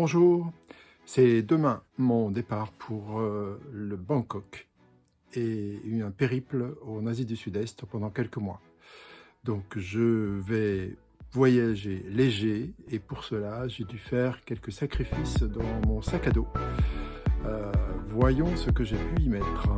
Bonjour, c'est demain mon départ pour le Bangkok et un périple en Asie du Sud-Est pendant quelques mois. Donc je vais voyager léger et pour cela j'ai dû faire quelques sacrifices dans mon sac à dos. Voyons ce que j'ai pu y mettre.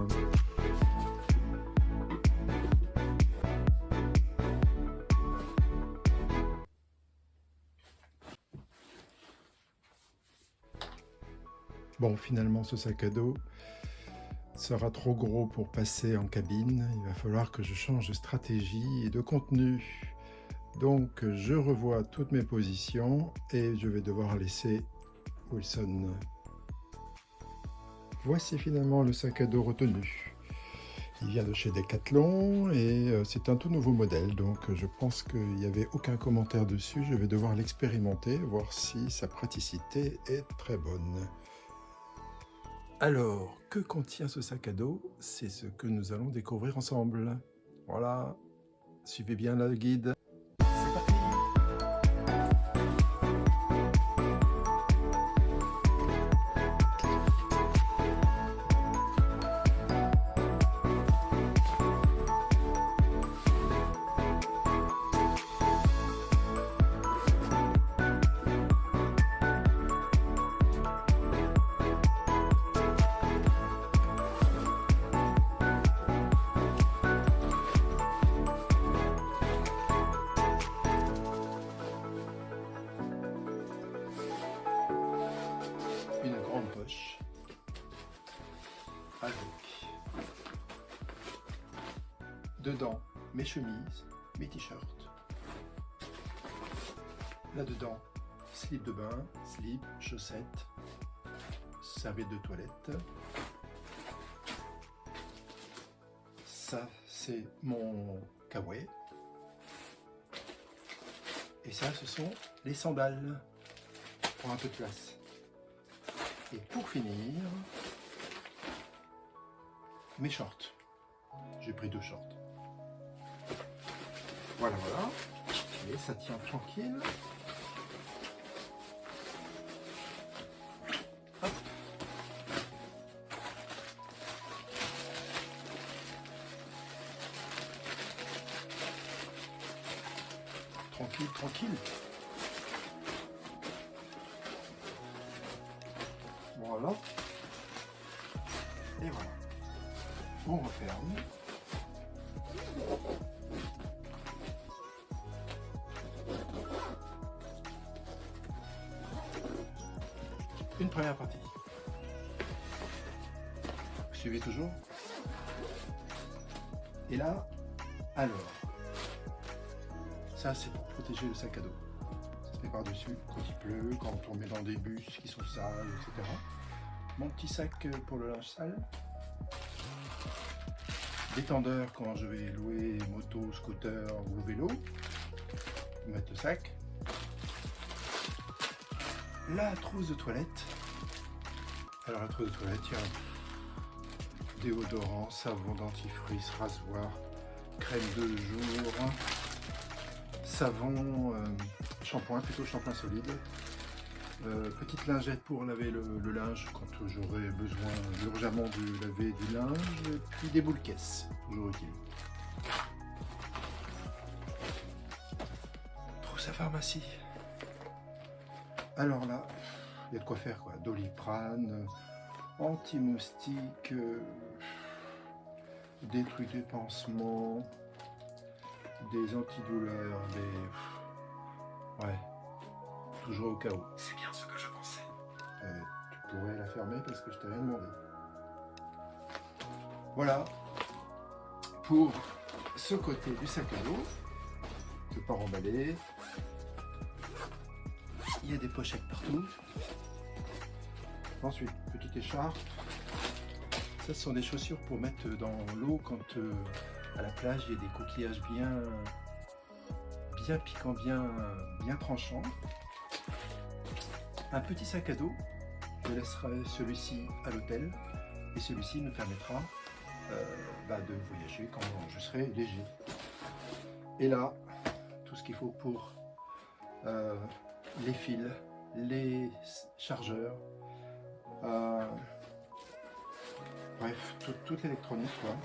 Bon, finalement ce sac à dos sera trop gros pour passer en cabine. Il va falloir que je change de stratégie et de contenu. Donc je revois toutes mes positions et je vais devoir laisser Wilson. Voici finalement le sac à dos retenu. Il vient de chez Decathlon et c'est un tout nouveau modèle, donc je pense qu'il n'y avait aucun commentaire dessus. Je vais devoir l'expérimenter, voir si sa praticité est très bonne. Alors, que contient ce sac à dos? C'est ce que nous allons découvrir ensemble. Voilà, suivez bien le guide. C'est parti! Une grande poche avec dedans mes chemises, mes t-shirts, là-dedans slip de bain, slip, chaussettes, serviette de toilette. Ça c'est mon kawaii et ça ce sont les sandales pour un peu de place. Et pour finir, mes shorts. J'ai pris 2 shorts. Voilà, voilà. Et ça tient tranquille. Hop. Tranquille, tranquille. Voilà. Et voilà. On referme. Une première partie. Vous suivez toujours? Et là, alors, ça c'est pour protéger le sac à dos. Ça se met par-dessus quand il pleut, quand on met dans des bus qui sont sales, etc. Mon petit sac pour le linge sale. Détendeur quand je vais louer moto, scooter ou vélo. Mettre le sac. La trousse de toilette. Alors la trousse de toilette, il y a déodorant, savon, dentifrice, rasoir, crème de jour, savon, shampoing, plutôt shampoing solide. Petite lingette pour laver le linge quand j'aurai besoin urgemment de laver du linge, et puis des boules caisses, toujours utile. Trousse à pharmacie. Alors là, il y a de quoi faire quoi. Doliprane, anti-moustique, des trucs de pansement, des antidouleurs, des... Ouais. Toujours au cas où. C'est bien ce que je pensais. Tu pourrais la fermer parce que je t'ai rien demandé. Voilà pour ce côté du sac à dos. C'est pas emballé. Il y a des pochettes partout. Ensuite, petite écharpe. Ça, ce sont des chaussures pour mettre dans l'eau quand à la plage il y a des coquillages bien piquants, bien tranchants. Un petit sac à dos, je laisserai celui-ci à l'hôtel et celui-ci me permettra de voyager quand je serai léger. Et là, tout ce qu'il faut pour les fils, les chargeurs, bref, toute l'électronique, quoi.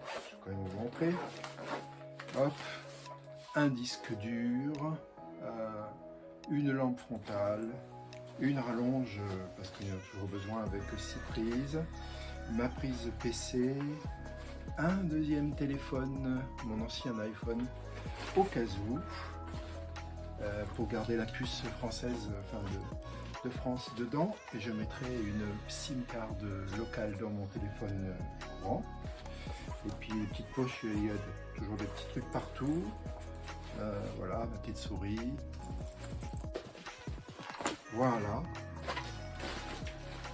Je vais quand même vous montrer. Hop, un disque dur, une lampe frontale, une rallonge, parce qu'il y en a toujours besoin avec 6 prises, ma prise PC, un deuxième téléphone, mon ancien iPhone, au cas où, pour garder la puce française, enfin de France dedans, et je mettrai une SIM card locale dans mon téléphone courant. Et puis les petites poches, il y a toujours des petits trucs partout. Voilà, ma petite souris. Voilà.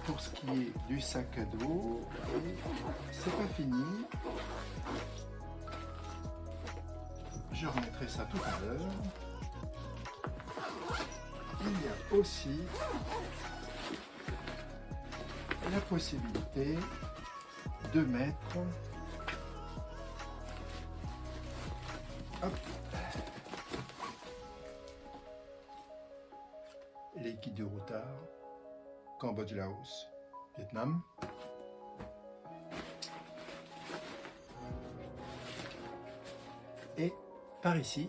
Pour ce qui est du sac à dos, c'est pas fini. Je remettrai ça tout à l'heure. Il y a aussi la possibilité de mettre les guides de routard, Cambodge, Laos, Vietnam. Et par ici,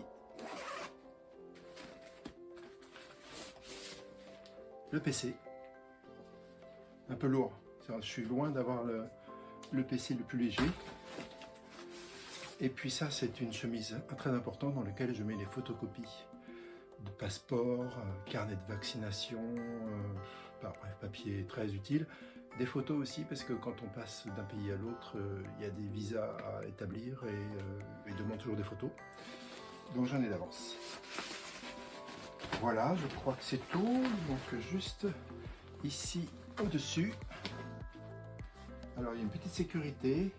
le PC, un peu lourd. Je suis loin d'avoir le PC le plus léger. Et puis ça, c'est une chemise très importante dans laquelle je mets les photocopies de passeport, carnet de vaccination, bref, papier très utile. Des photos aussi, parce que quand on passe d'un pays à l'autre, il y a des visas à établir et ils demandent toujours des photos. Donc j'en ai d'avance. Voilà, je crois que c'est tout. Donc juste ici au-dessus. Alors il y a une petite sécurité.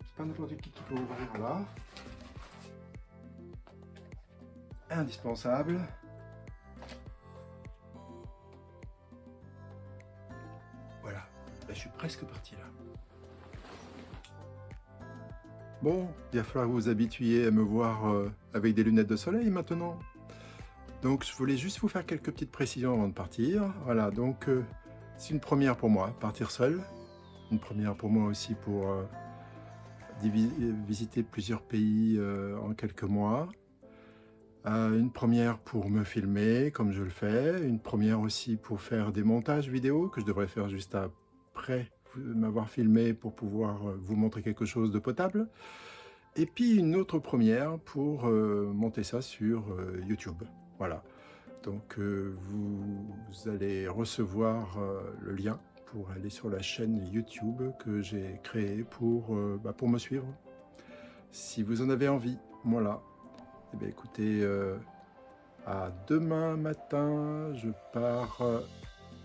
C'est pas n'importe qui peut ouvrir là. Indispensable. Voilà, là, je suis presque parti là. Bon, il va falloir que vous vous habituiez à me voir avec des lunettes de soleil maintenant. Donc je voulais juste vous faire quelques petites précisions avant de partir. Voilà, donc c'est une première pour moi, partir seul. Une première pour moi aussi pour visiter plusieurs pays en quelques mois. Une première pour me filmer comme je le fais, une première aussi pour faire des montages vidéo que je devrais faire juste après m'avoir filmé pour pouvoir vous montrer quelque chose de potable. Et puis une autre première pour monter ça sur YouTube. Voilà, donc vous allez recevoir le lien pour aller sur la chaîne YouTube que j'ai créée pour me suivre. Si vous en avez envie, voilà. Eh bien, écoutez, à demain matin, je pars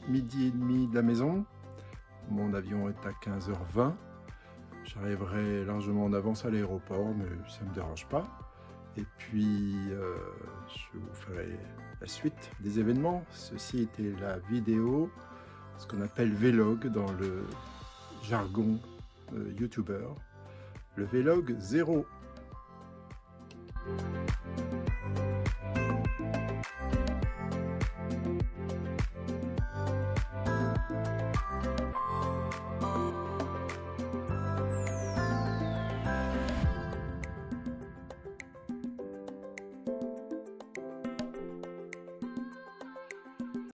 midi et demi de la maison. Mon avion est à 15h20. J'arriverai largement en avance à l'aéroport, mais ça ne me dérange pas. Et puis, je vous ferai la suite des événements. Ceci était la vidéo, ce qu'on appelle vlog dans le jargon youtubeur. Le vlog 0.